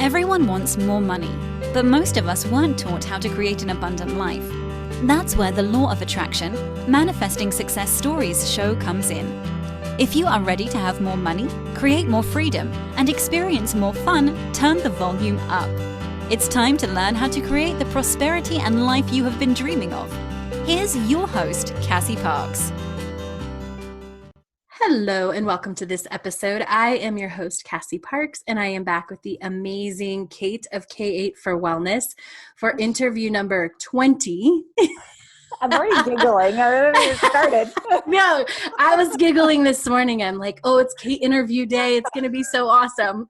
Everyone wants more money, but most of us weren't taught how to create an abundant life. That's where the law of attraction, manifesting success stories show comes in. If you are ready to have more money, create more freedom, and experience more fun, turn the volume up. It's time to learn how to create the prosperity and life you have been dreaming of. Here's your host, Cassie Parks. Hello and welcome to this episode. I am your host, Cassie Parks, and I am back with the amazing Kate of K8 for Wellness for interview number 20. I'm already giggling. I haven't even started. No, I was giggling this morning. I'm like, oh, it's Kate interview day. It's going to be so awesome.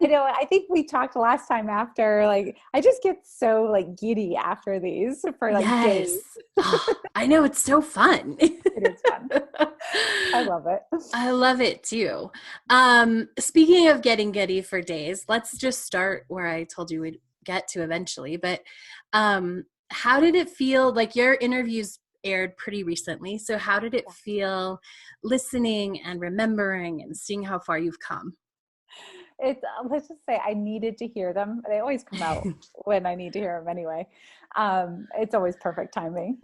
I know. I think we talked last time after, I just get so giddy after these for days. Oh, I know. It's so fun. It is fun. I love it. I love it too. Speaking of getting giddy for days, let's just start where I told you we'd get to eventually. But how did it feel? Your interviews aired pretty recently. So how did it feel listening and remembering and seeing how far you've come? Let's just say I needed to hear them. They always come out when I need to hear them anyway. It's always perfect timing.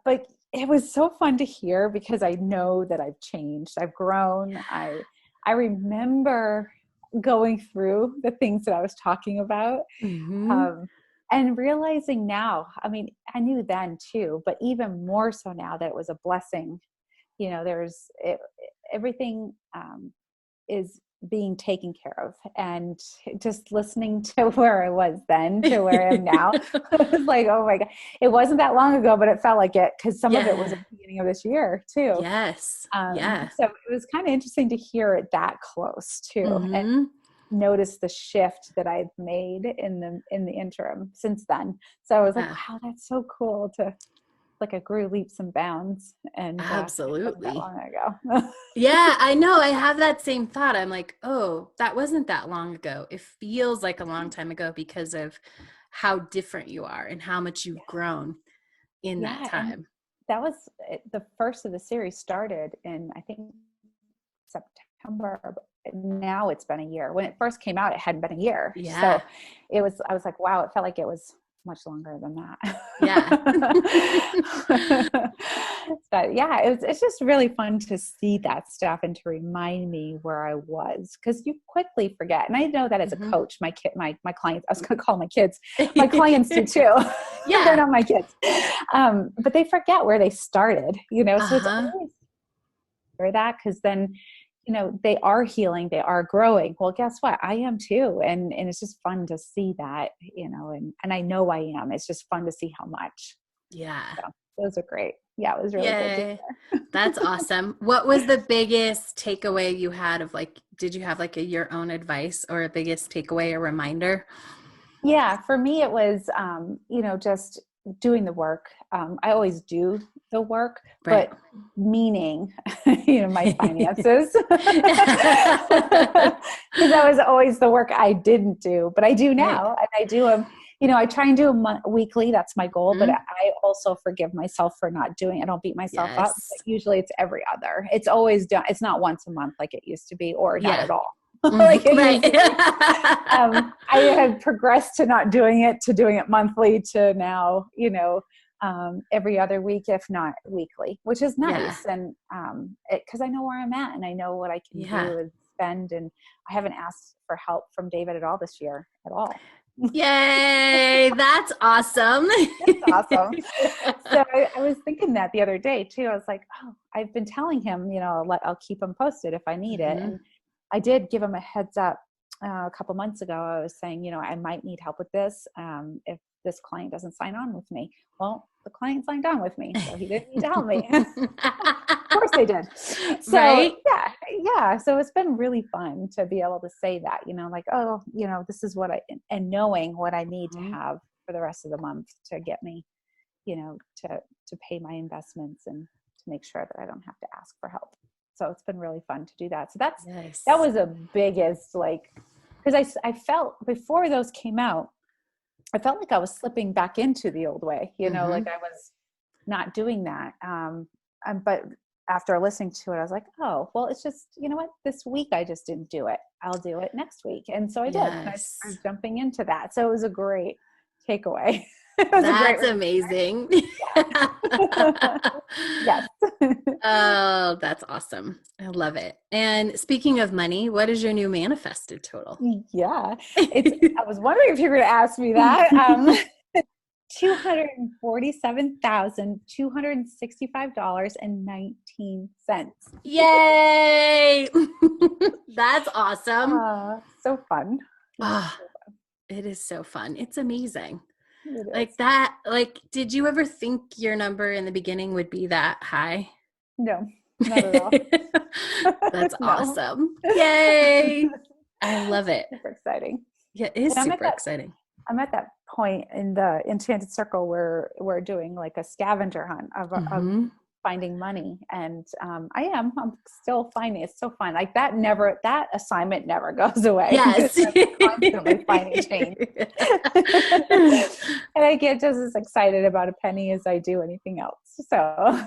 But it was so fun to hear because I know that I've changed. I've grown. I remember going through the things that I was talking about. Mm-hmm. And realizing now, I I knew then too, but even more so now that it was a blessing. Everything is being taken care of, and just listening to where I was then to where I am now, it was like, oh my God, it wasn't that long ago, but it felt like it, because some of it was at the beginning of this year too. Yes. So it was kind of interesting to hear it that close too, Mm-hmm. and notice the shift that I've made in the interim since then. So I was like, wow, that's so cool to I grew leaps and bounds, and absolutely that long ago. Yeah, I know. I have that same thought. I'm like, oh, that wasn't that long ago. It feels like a long time ago because of how different you are and how much you've grown in that time. That was the first of the series started in, I think, September. Now it's been a year. When it first came out, it hadn't been a year. Yeah. So I was like, wow, it felt like it was much longer than that. Yeah. But yeah, it's just really fun to see that stuff and to remind me where I was, because you quickly forget. And I know that as a coach, my clients, I was going to call my kids, my clients do too. Yeah. They're not my kids. But they forget where they started, so it's always for that, because then, they are healing, they are growing. Well, guess what? I am too. And it's just fun to see that, and I know I am. It's just fun to see how much. Yeah. So those are great. Yeah, it was really good to hear. That's awesome. What was the biggest takeaway you had of did you have your own advice or a biggest takeaway or reminder? Yeah, for me, it was, just doing the work. I always do the work, right. But meaning, my finances, because that was always the work I didn't do, but I do now. Right. And I do them, I try and do them weekly. That's my goal, but I also forgive myself for not doing it. I don't beat myself up. But usually it's every other. It's always done. It's not once a month like it used to be, or not at all. Right. I had progressed to not doing it, to doing it monthly, to now, every other week, if not weekly, which is nice. Yeah. And because I know where I'm at and I know what I can do and spend. And I haven't asked for help from David at all this year at all. Yay, that's awesome. That's awesome. So I was thinking that the other day too. I was like, oh, I've been telling him, I'll keep him posted if I need it. And I did give him a heads up a couple months ago. I was saying, I might need help with this if this client doesn't sign on with me. Well, the client signed on with me, so he didn't need to help me. Of course they did. So right? Yeah. So it's been really fun to be able to say that, oh, this is what and knowing what I need to have for the rest of the month to get me, to pay my investments and to make sure that I don't have to ask for help. So it's been really fun to do that. So that was the biggest, because I felt before those came out, I felt like I was slipping back into the old way, like I was not doing that. But after listening to it, I was like, oh, well, it's just, you know what, this week I just didn't do it. I'll do it next week. And so I did. And I Yes. started jumping into that. So it was a great takeaway. It was That's a great amazing. yes. Oh, that's awesome. I love it. And speaking of money, what is your new manifested total? Yeah. I was wondering if you were going to ask me that. $247,265.19. Yay! That's awesome. So fun. Ah, it is so fun. It's amazing. It Like is. that, like, did you ever think your number in the beginning would be that high? No, not at all. That's No. awesome. Yay! I love it. Super exciting. Yeah, it is And super exciting. I'm at that point in the Enchanted Circle where we're doing like a scavenger hunt of Mhm. finding money. And I'm still finding, it's so fun. Like that assignment never goes away. Yes. I'm constantly finding change. And I get just as excited about a penny as I do anything else. So,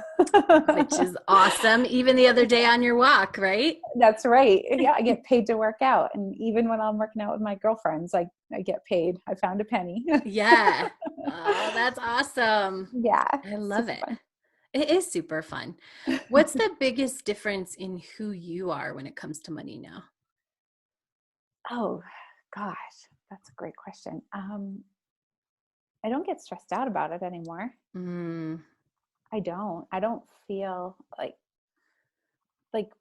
Which is awesome. Even the other day on your walk, right? that's right. Yeah, I get paid to work out. And even when I'm working out with my girlfriends, I get paid. I found a penny. Yeah. Oh, that's awesome. Yeah. I love super it. fun. It is super fun. What's the biggest difference in who you are when it comes to money now? Oh gosh, that's a great question. I don't get stressed out about it anymore. Mm. I don't feel like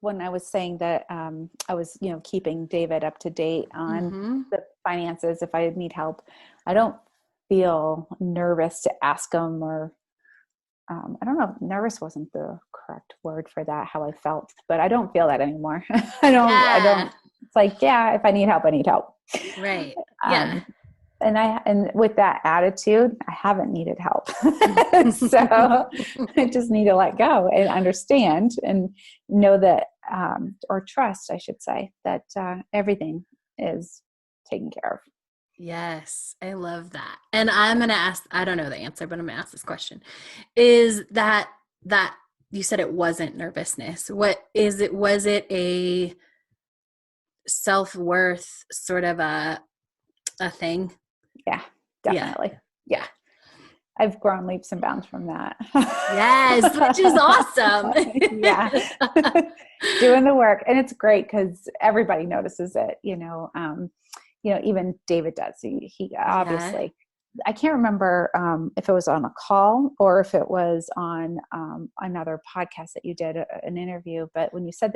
when I was saying that I was, keeping David up to date on Mhm. the finances if I need help. I don't feel nervous to ask him, or I don't know, nervous wasn't the correct word for that, how I felt, but I don't feel that anymore. I don't, it's like, yeah, if I need help, I need help. Right. Yeah. And with that attitude, I haven't needed help. So I just need to let go and understand and know that, or trust, I should say, that everything is taken care of. Yes, I love that. And I'm going to ask, I don't know the answer, but I'm going to ask this question. Is that you said it wasn't nervousness. What is it? Was it a self-worth sort of a thing? Yeah, definitely. Yeah. I've grown leaps and bounds from that. Yes, which is awesome. Yeah. Doing the work. And it's great because everybody notices it, even David does. He obviously, I can't remember if it was on a call or if it was on another podcast that you did, an interview, but when you said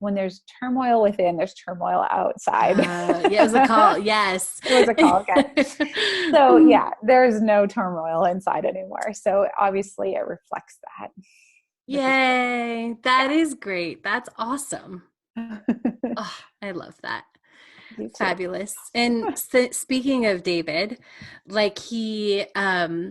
when there's turmoil within, there's turmoil outside. Yeah, it was a call. Yes. It was a call. Okay. So yeah, there's no turmoil inside anymore. So obviously it reflects that. Yay. That is great. That's awesome. Oh, I love that. Fabulous. And speaking of David, like he, I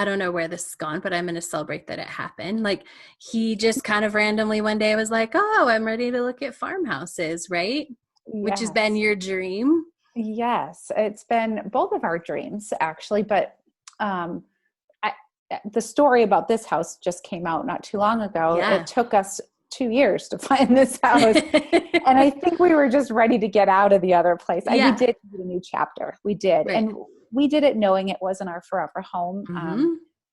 don't know where this has gone, but I'm going to celebrate that it happened. Like he just kind of randomly one day was like, oh, I'm ready to look at farmhouses, right? Yes. Which has been your dream. Yes, it's been both of our dreams actually, but the story about this house just came out not too long ago. Yeah. It took us 2 years to find this house. And I think we were just ready to get out of the other place. Yeah. We did need a new chapter. We did. Right. And we did it knowing it wasn't our forever home. Mm-hmm.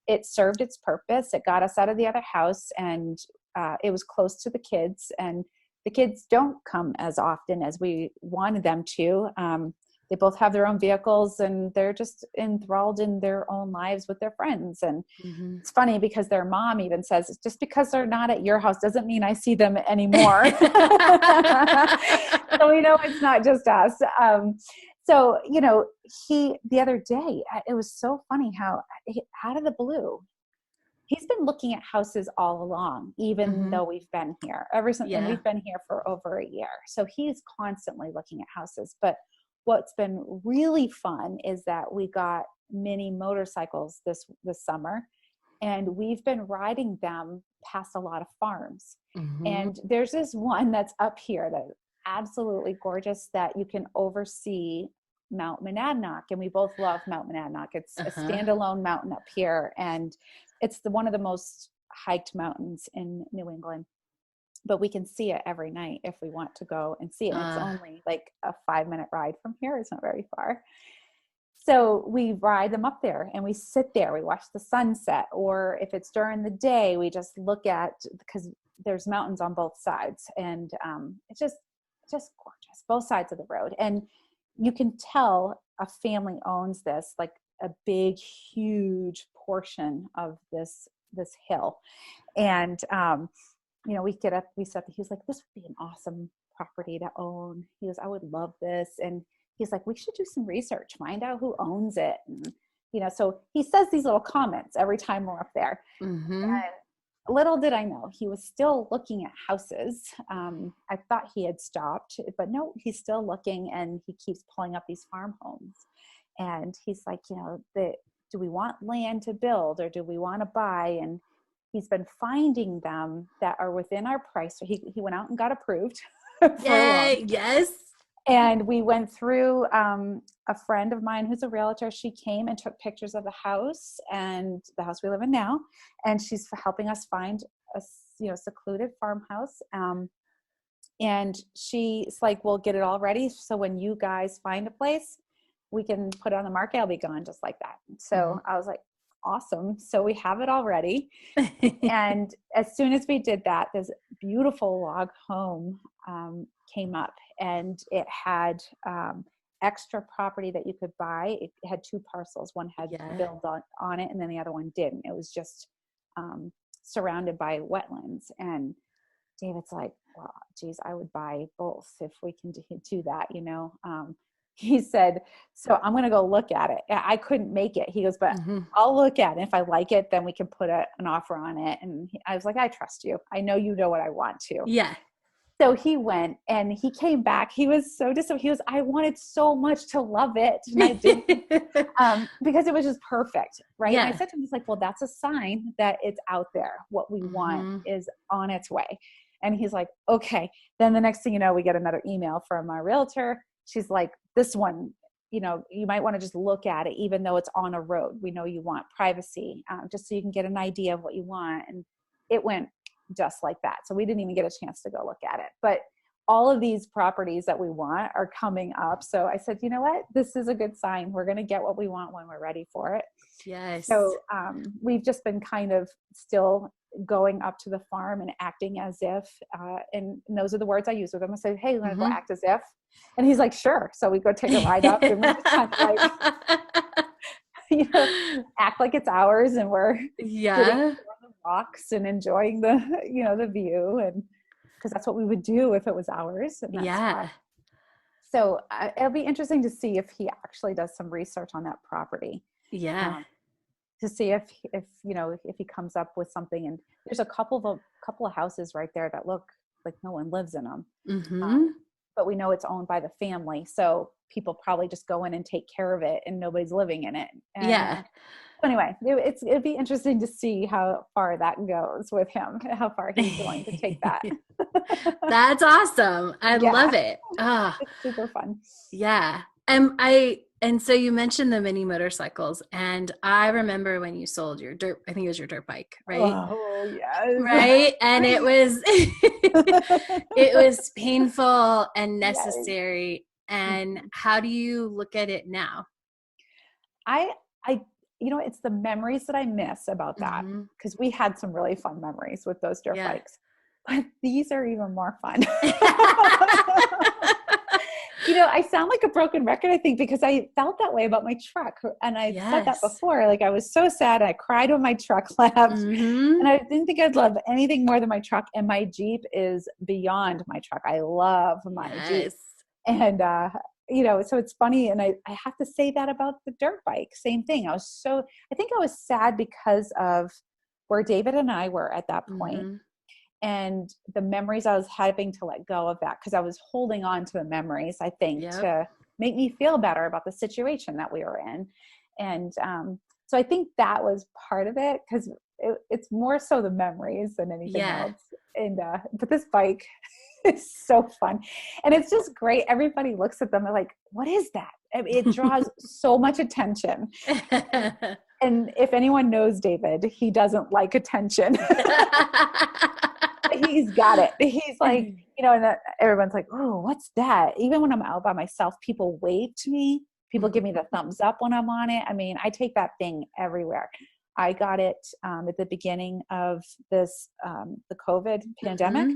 It served its purpose. It got us out of the other house, and it was close to the kids. And the kids don't come as often as we wanted them to. They both have their own vehicles, and they're just enthralled in their own lives with their friends. And Mm-hmm. it's funny because their mom even says, just because they're not at your house doesn't mean I see them anymore. So we know it's not just us. So, the other day, it was so funny how out of the blue, he's been looking at houses all along, even Mm-hmm. though we've been here ever since, and Yeah. we've been here for over a year. So he's constantly looking at houses. But what's been really fun is that we got mini motorcycles this summer, and we've been riding them past a lot of farms. Mm-hmm. And there's this one that's up here that is absolutely gorgeous that you can oversee Mount Monadnock. And we both love Mount Monadnock. It's a standalone mountain up here. And it's one of the most hiked mountains in New England. but we can see it every night if we want to go and see it. And it's only like a 5-minute ride from here. It's not very far. So we ride them up there and we sit there, we watch the sunset, or if it's during the day, we just look at, because there's mountains on both sides, and it's just gorgeous, both sides of the road. And you can tell a family owns this, like a big, huge portion of this hill. And, you know, we get up, we set, he's like, this would be an awesome property to own. He goes, I would love this. And he's like, we should do some research, find out who owns it. And, you know, so he says these little comments every time we're up there. And little did I know, he was still looking at houses. I thought he had stopped, but no, he's still looking, and he keeps pulling up these farm homes. And he's like, you know, do we want land to build, or do we want to buy? And he's been finding them that are within our price. So he went out and got approved. Yay, yes. And we went through, a friend of mine who's a realtor. She came and took pictures of the house we live in now. And she's helping us find a, you know, secluded farmhouse. And she's like, we'll get it all ready. So when you guys find a place, we can put it on the market. I'll be gone just like that. So I was like, awesome. So we have it all ready. And as soon as we did that, this beautiful log home came up, and it had extra property that you could buy. It had 2 parcels. One had built on it, and then the other one didn't. It was just surrounded by wetlands. And David's like, well, geez, I would buy both if we can do that, you know. He said, so I'm going to go look at it. I couldn't make it. He goes, but I'll look at it. If I like it, then we can put an offer on it. And I was like, I trust you. I know you know what I want to. Yeah. So he went and he came back. He was so disappointed. He was, I wanted so much to love it. And I didn't, because it was just perfect. Right. Yeah. And I said to him, he's like, well, that's a sign that it's out there. What we want is on its way. And he's like, okay. Then the next thing you know, we get another email from our realtor. She's like, this one, you know, you might want to just look at it, even though it's on a road. We know you want privacy, just so you can get an idea of what you want. And it went just like that. So we didn't even get a chance to go look at it. But all of these properties that we want are coming up. So I said, you know what? This is a good sign. We're going to get what we want when we're ready for it. Yes. So we've just been kind of still going up to the farm and acting as if, and those are the words I use with him. I say, hey, you want to go act as if? And he's like, sure. So we go take a ride up, and we're just kind of like, you know, act like it's ours, and we're sitting on the rocks and enjoying the, you know, the view, and because that's what we would do if it was ours. And that's fun. So it'll be interesting to see if he actually does some research on that property. Yeah. To see if you know, if he comes up with something. And there's a couple of houses right there that look like no one lives in them. But we know it's owned by the family, so people probably just go in and take care of it, and nobody's living in it. And anyway, it'd be interesting to see how far that goes with him, how far he's willing to take that. That's awesome. I love it. It's super fun. Yeah. And so you mentioned the mini motorcycles, and I remember when you sold your I think it was your dirt bike, right? Oh, yes. Right. And it was painful and necessary. And how do you look at it now? I you know, it's the memories that I miss about that, because we had some really fun memories with those dirt bikes, but these are even more fun. You know, I sound like a broken record, I think, because I felt that way about my truck. And I said that before, like I was so sad. I cried when my truck left, and I didn't think I'd love anything more than my truck. And my Jeep is beyond my truck. I love my Jeep. And, you know, so it's funny. And I have to say that about the dirt bike. Same thing. I think I was sad because of where David and I were at that point. And the memories I was having to let go of that, because I was holding on to the memories, I think, to make me feel better about the situation that we were in. And so I think that was part of it, because it's more so the memories than anything else. And but this bike is so fun. And it's just great. Everybody looks at them and like, what is that? It draws so much attention. And if anyone knows David, he doesn't like attention. He's got it. He's like, and everyone's like, oh, what's that? Even when I'm out by myself, people wave to me. People give me the thumbs up when I'm on it. I mean, I take that thing everywhere. I got it at the beginning of this, the COVID pandemic.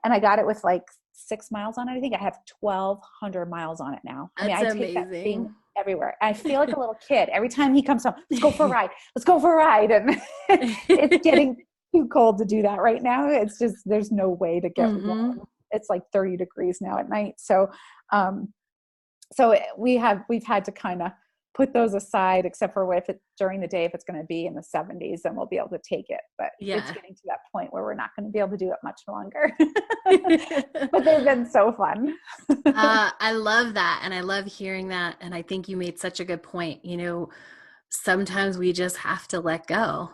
And I got it with like 6 miles on it. I think I have 1,200 miles on it now. I mean, I take that thing everywhere. I feel like a little kid. Every time he comes home, let's go for a ride. Let's go for a ride. And it's getting too cold to do that right now. It's just, there's no way to get warm. It's like 30 degrees now at night. So, we've had to kind of put those aside, except for if it's during the day, if it's going to be in the 70s, then we'll be able to take it. But it's getting to that point where we're not going to be able to do it much longer. But they've been so fun. I love that. And I love hearing that. And I think you made such a good point. Sometimes we just have to let go,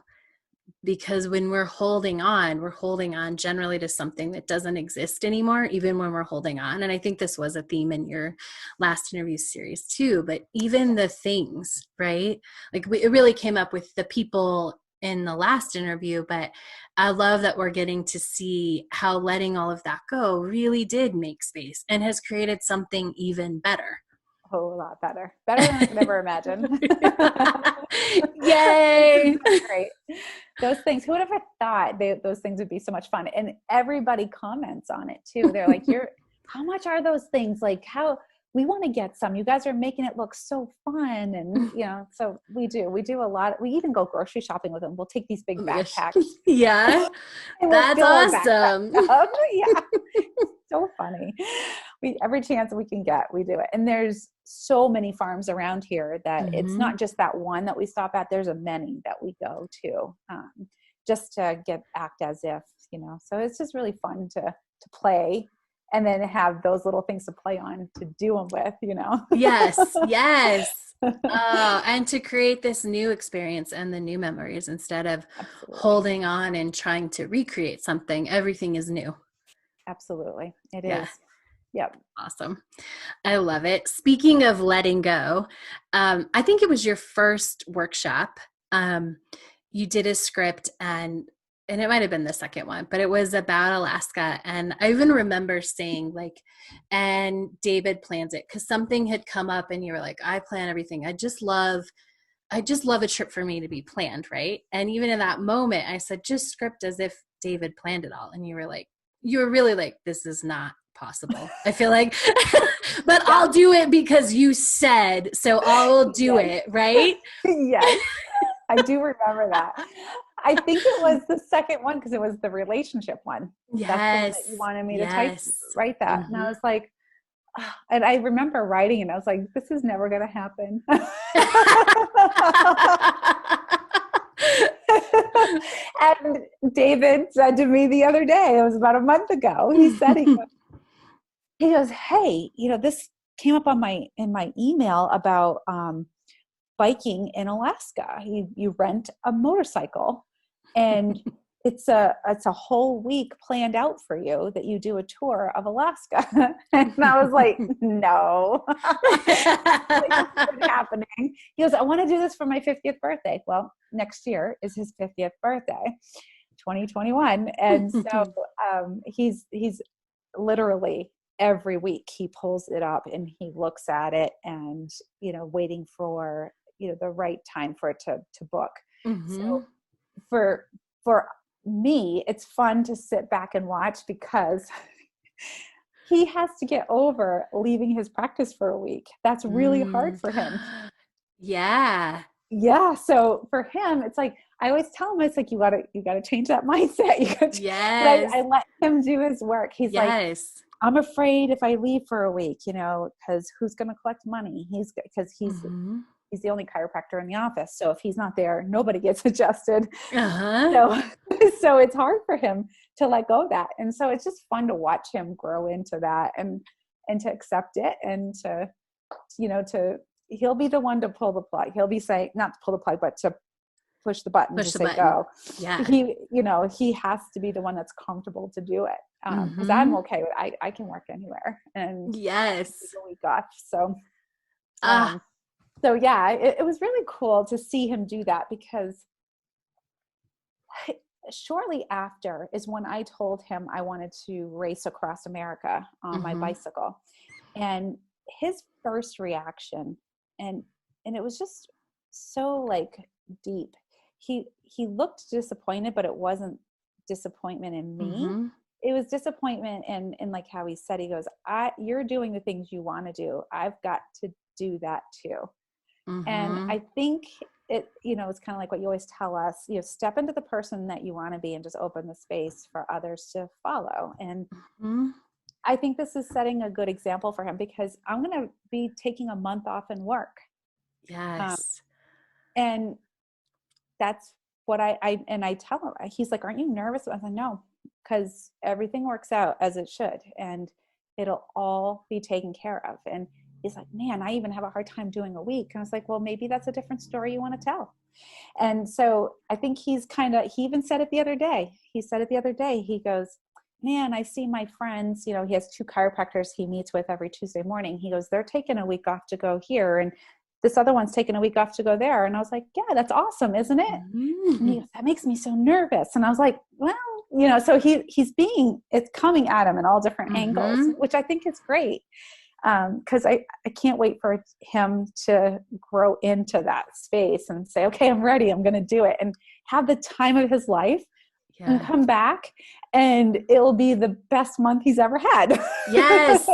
because when we're holding on generally to something that doesn't exist anymore, even when we're holding on. And I think this was a theme in your last interview series too, but even the things, right? Like it really came up with the people in the last interview, but I love that we're getting to see how letting all of that go really did make space and has created something even better. A whole lot better than I could ever imagine. Yay. Great. Those things, who would have thought those things would be so much fun? And everybody comments on it too. They're like, how much are those things? Like, how we want to get some. You guys are making it look so fun. And, so we do a lot. We even go grocery shopping with them. We'll take these big backpacks. Yeah. That's awesome. Yeah. So funny. Every chance we can get, we do it. And there's so many farms around here that it's not just that one that we stop at. There's a many that we go to, just to act as if, so it's just really fun to play. And then have those little things to play on to do them with, Yes. And to create this new experience and the new memories instead of holding on and trying to recreate something. Everything is new. Absolutely. It is. Yep. Awesome. I love it. Speaking of letting go, I think it was your first workshop. You did a script and it might have been the second one, but it was about Alaska. And I even remember saying and David plans it, because something had come up and you were like, I plan everything. I just love a trip for me to be planned. Right. And even in that moment, I said, just script as if David planned it all. And you were really like, this is not possible. I feel like, but I'll do it because you said, so I'll do it. Right. Yes. I do remember that. I think it was the second one because it was the relationship one. Yes. That's the one that you wanted me to write that. And I was like, and I remember writing it. I was like, this is never going to happen. And David said to me the other day, it was about a month ago, he said, he goes, hey, this came up in my email about, biking in Alaska. You rent a motorcycle and it's a whole week planned out for you that you do a tour of Alaska. And I was like, no, this isn't happening. He goes, I want to do this for my 50th birthday. Well, next year is his 50th birthday, 2021. And so he's literally every week he pulls it up and he looks at it and, waiting for, the right time for it to book. So for me, it's fun to sit back and watch because he has to get over leaving his practice for a week. That's really hard for him. Yeah. So for him, it's like, I always tell him, it's like, you gotta change that mindset. Yes. I let him do his work. He's like, I'm afraid if I leave for a week, because who's going to collect money? He's the only chiropractor in the office. So if he's not there, nobody gets adjusted. So it's hard for him to let go of that. And so it's just fun to watch him grow into that and to accept it and to he'll be the one to pull the plug. He'll be saying, not to pull the plug, but to push the button to say go. Yeah. He has to be the one that's comfortable to do it. Because I'm okay with I can work anywhere and take a week off. So so yeah, it was really cool to see him do that because shortly after is when I told him I wanted to race across America on my bicycle. And his first reaction, and it was just so like deep. He looked disappointed, but it wasn't disappointment in me. It was disappointment in like how he said, he goes, you're doing the things you want to do. I've got to do that too. And I think it, it's kind of like what you always tell us, step into the person that you want to be and just open the space for others to follow. And I think this is setting a good example for him, because I'm going to be taking a month off and work. Yes. And that's what I tell him. He's like, aren't you nervous? I said, no, because everything works out as it should, and it'll all be taken care of. And he's like, man, I even have a hard time doing a week. And I was like, well, maybe that's a different story you want to tell. And so I think he even said it the other day. He goes, man, I see my friends, he has 2 chiropractors he meets with every Tuesday morning. He goes, they're taking a week off to go here, and this other one's taking a week off to go there. And I was like, yeah, that's awesome, isn't it? And he goes, that makes me so nervous. And I was like, well, so it's coming at him in all different angles, which I think is great. Because I can't wait for him to grow into that space and say, okay, I'm ready. I'm going to do it, and have the time of his life and come back, and it'll be the best month he's ever had. Yes.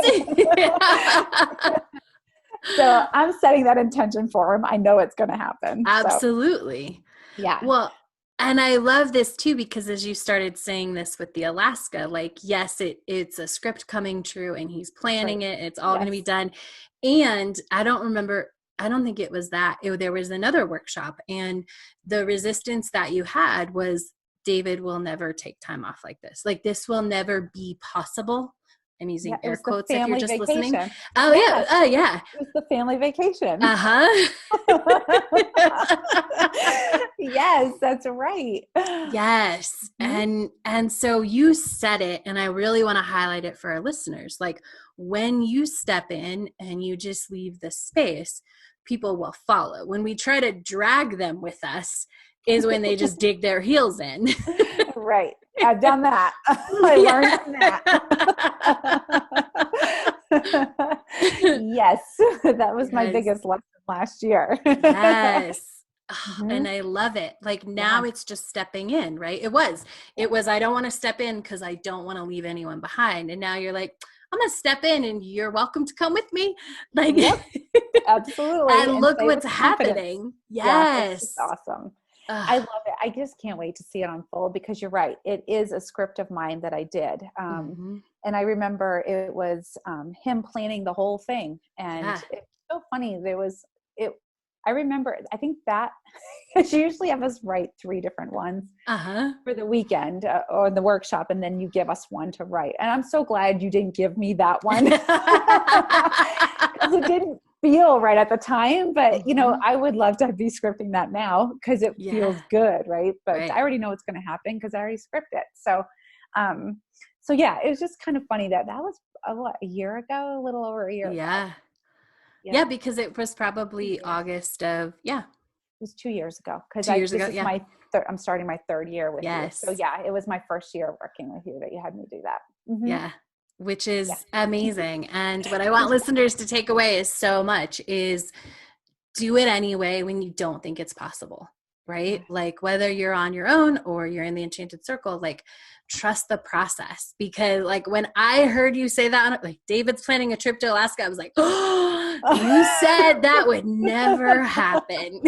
So I'm setting that intention for him. I know it's going to happen. Absolutely. So, yeah. Well, and I love this too, because as you started saying this with the Alaska, like, yes, it's a script coming true, and he's planning it. And it's all going to be done. And I don't think it was that. There was another workshop, and the resistance that you had was, David will never take time off like this. Like, this will never be possible. I'm using air quotes if you're just listening. Oh, yeah. Oh, yeah. It was the family vacation. Yes, that's right. Yes. And so you said it, and I really want to highlight it for our listeners. Like, when you step in and you just leave the space, people will follow. When we try to drag them with us is when they just dig their heels in. Right. I've done that. I learned from that. Yes. That was my biggest lesson last year. Yes. And I love it. Like, now it's just stepping in, right? It was, I don't want to step in because I don't want to leave anyone behind. And now you're like, I'm going to step in, and you're welcome to come with me. Like, absolutely. And look what's happening. Yes. It's awesome. I love it. I just can't wait to see it unfold, because you're right. It is a script of mine that I did. And I remember it was him planning the whole thing. And it's so funny. I remember, I think that you usually have us write 3 different ones for the weekend or the workshop, and then you give us one to write. And I'm so glad you didn't give me that one, because it didn't feel right at the time. But, I would love to be scripting that now, because it feels good, right? But I already know what's going to happen because I already scripted it. So, yeah, it was just kind of funny that was, a year ago, a little over a year ago. Yeah, because it was probably August of, It was 2 years ago. Because I'm starting my 3rd year with you. So yeah, it was my first year working with you that you had me do that. Yeah, which is amazing. And what I want listeners to take away is so much is do it anyway when you don't think it's possible, right? Like, whether you're on your own or you're in the Enchanted Circle, like, trust the process. Because, like, when I heard you say that, like, David's planning a trip to Alaska, I was like, oh, you said that would never happen.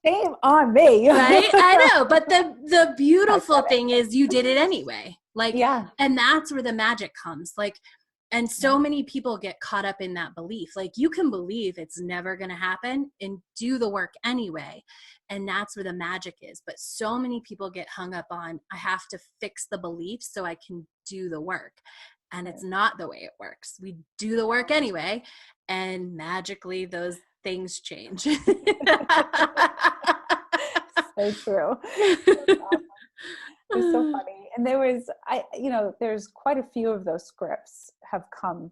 Shame on me. Right? I know. But the beautiful thing is you did it anyway. Like, and that's where the magic comes. Like, and so many people get caught up in that belief. Like, you can believe it's never going to happen and do the work anyway. And that's where the magic is. But so many people get hung up on, I have to fix the belief so I can do the work. And it's not the way it works. We do the work anyway, and magically those things change. So true. It was so funny. And there's quite a few of those scripts have come,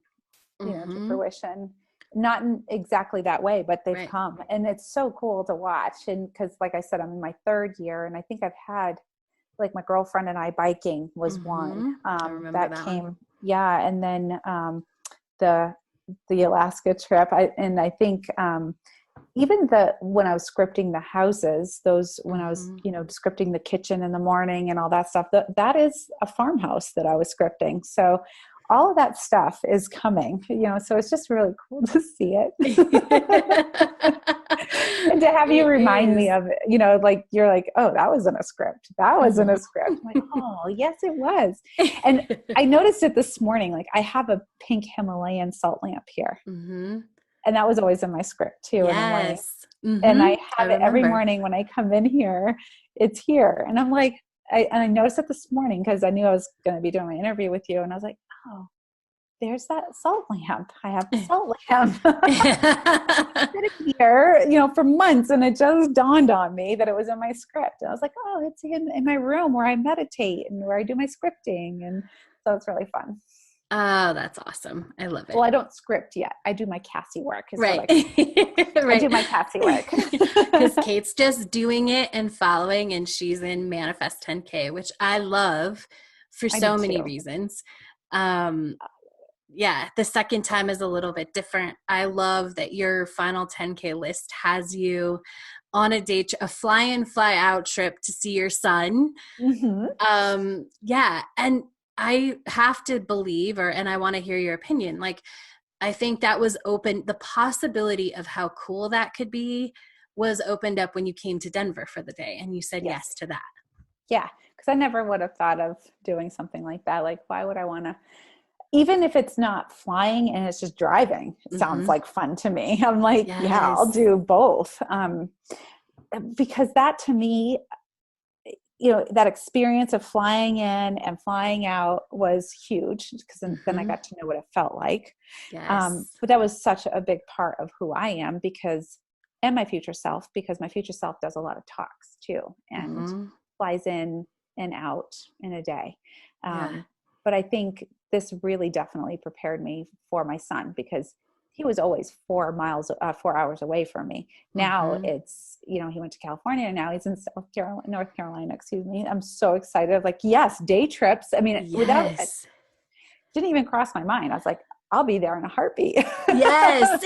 to fruition. not in exactly that way, but they've Right. come, and it's so cool to watch. And because, like I said, I'm in my third year, and I think I've had, like, my girlfriend and I biking was one I remember that that came. one. Yeah. And then the Alaska trip. I think even when I was scripting the houses, when I was, scripting the kitchen in the morning and all that stuff, that is a farmhouse that I was scripting. So all of that stuff is coming, so it's just really cool to see it. And to have you It remind me is. of it, like, you're like, oh, that wasn't a script. That wasn't a script. I'm like, oh, yes, it was. And I noticed it this morning. Like, I have a pink Himalayan salt lamp here. Mm-hmm. And that was always in my script too in the morning. Yes. Mm-hmm. And I have it every remember. morning when I come in here. It's here. And I'm like, I noticed it this morning because I knew I was going to be doing my interview with you. And I was like, oh, there's that salt lamp. I have the salt lamp. Here, for months, and it just dawned on me that it was in my script. And I was like, oh, it's in my room where I meditate and where I do my scripting. And so it's really fun. Oh, that's awesome. I love it. Well, I don't script yet. I do my Cassie work. Right. Right. I do my Cassie work. Because Kate's just doing it and following, and she's in Manifest 10K, which I love for so many reasons. Yeah, the second time is a little bit different. I love that your final 10K list has you on a fly in, fly out trip to see your son. Mm-hmm. Yeah. And I have to believe, and I want to hear your opinion. Like, I think that was the possibility of how cool that could be was opened up when you came to Denver for the day and you said yes to that. Yeah. Because I never would have thought of doing something like that. Like, why would I want to, even if it's not flying and it's just driving, it sounds like fun to me. I'm like, yeah, I'll do both. Because that, to me, that experience of flying in and flying out was huge, because then I got to know what it felt like. Yes. But that was such a big part of who I am, and my future self, because my future self does a lot of talks too, and flies in and out in a day. But I think this really definitely prepared me for my son, because he was always 4 hours away from me. Now it's, he went to California, and now he's in North Carolina, excuse me. I'm so excited. Like, yes, day trips. I mean, it didn't even cross my mind. I was like, I'll be there in a heartbeat. Yes.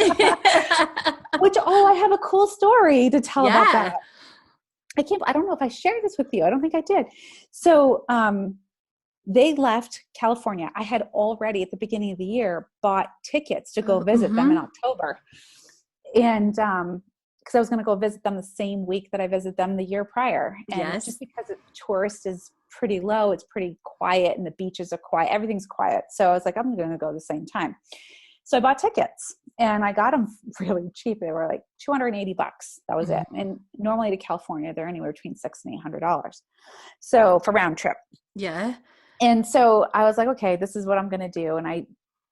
I have a cool story to tell about that. I don't know if I shared this with you. I don't think I did. So, they left California. I had already at the beginning of the year bought tickets to go visit them in October. And because I was going to go visit them the same week that I visited them the year prior. And just because tourist is pretty low, it's pretty quiet, and the beaches are quiet. Everything's quiet. So I was like, I'm going to go the same time. So I bought tickets, and I got them really cheap. They were like $280. That was it. And normally to California, they're anywhere between $600 and $800. So for round trip. Yeah. And so I was like, okay, this is what I'm going to do. And I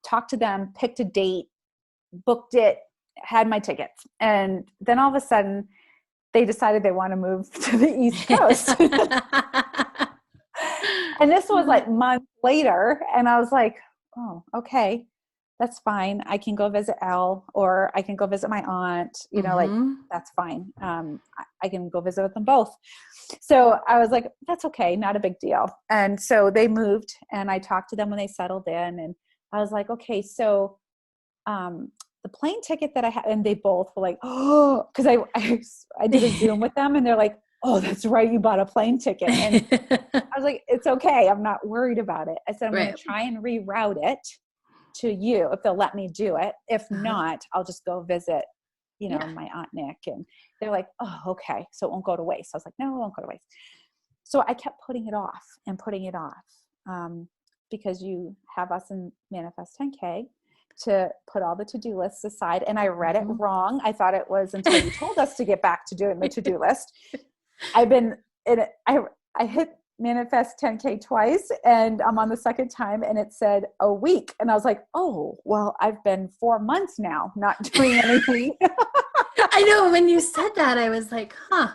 talked to them, picked a date, booked it, had my tickets. And then all of a sudden they decided they want to move to the East Coast. And this was like months later. And I was like, oh, okay, that's fine. I can go visit Elle, or I can go visit my aunt, like, that's fine. I can go visit with them both. So I was like, that's okay. Not a big deal. And so they moved, and I talked to them when they settled in, and I was like, okay, so, the plane ticket that I had, and they both were like, oh, cause I did a Zoom with them, and they're like, oh, that's right, you bought a plane ticket. And I was like, it's okay. I'm not worried about it. I said, I'm going to try and reroute it to you if they'll let me do it. If not, I'll just go visit, my Aunt Nick. And they're like, oh, okay. So it won't go to waste. I was like, no, it won't go to waste. So I kept putting it off and putting it off, because you have us in Manifest 10K to put all the to-do lists aside. And I read it wrong. I thought it was until you told us to get back to doing the to-do list. I've been in it. I hit Manifest 10K twice, and I'm on the second time, and it said a week. And I was like, oh, well, I've been 4 months now not doing anything. I know, when you said that, I was like, huh.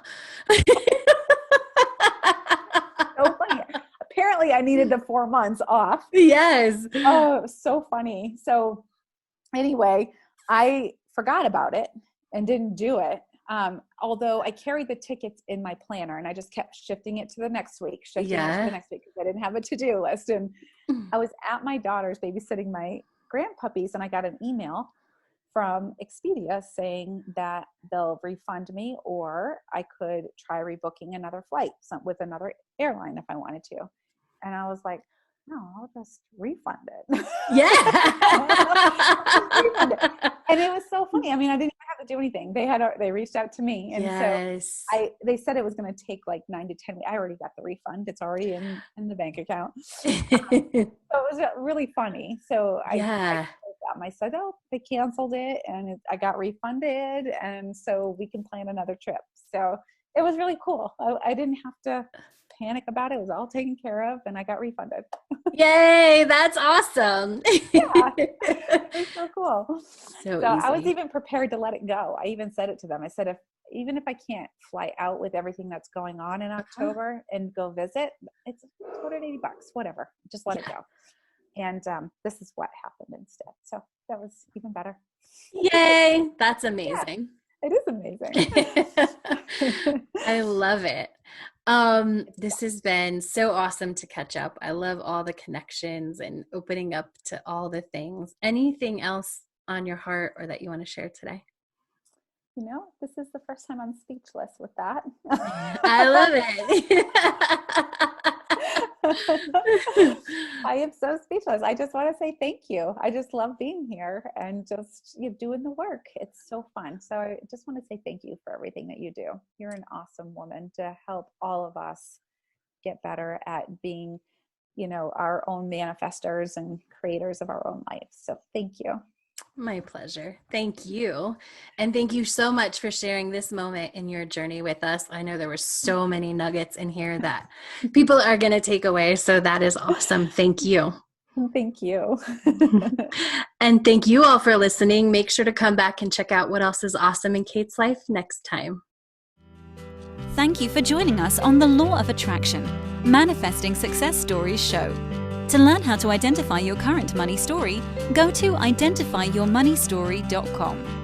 So funny. Apparently I needed the 4 months off. Yes. Oh, it was so funny. So anyway, I forgot about it and didn't do it. Although I carried the tickets in my planner and I just kept shifting it to the next week, shifting it to the next week because I didn't have a to-do list. And I was at my daughter's babysitting my grandpuppies and I got an email from Expedia saying that they'll refund me or I could try rebooking another flight with another airline if I wanted to. And I was like, no, I'll just refund it. Yeah. And it was so funny. I mean, I didn't even have to do anything. They reached out to me. And so they said it was going to take like 9 to 10 weeks. I already got the refund. It's already in the bank account. So it was really funny. So I told them, I said, oh, they canceled it and I got refunded. And so we can plan another trip. So it was really cool. I didn't have to panic about it. It was all taken care of and I got refunded. Yay, that's awesome. Yeah, it's so cool. So I was even prepared to let it go. I even said it to them. I said, even if I can't fly out with everything that's going on in October and go visit, it's $280, whatever, just let it go. And this is what happened instead. So that was even better. Yay, that's amazing. Yeah, it is amazing. I love it. This has been so awesome to catch up. I love all the connections and opening up to all the things. Anything else on your heart or that you want to share today? You know, this is the first time I'm speechless with that. I love it. I am so speechless. I just want to say thank you. I just love being here and just doing the work. It's so fun. So I just want to say thank you for everything that you do. You're an awesome woman to help all of us get better at being, our own manifestors and creators of our own lives. So thank you. My pleasure. Thank you. And thank you so much for sharing this moment in your journey with us. I know there were so many nuggets in here that people are going to take away. So that is awesome. Thank you. Thank you. And thank you all for listening. Make sure to come back and check out what else is awesome in Kate's life next time. Thank you for joining us on the Law of Attraction, Manifesting Success Stories show. To learn how to identify your current money story, go to identifyyourmoneystory.com.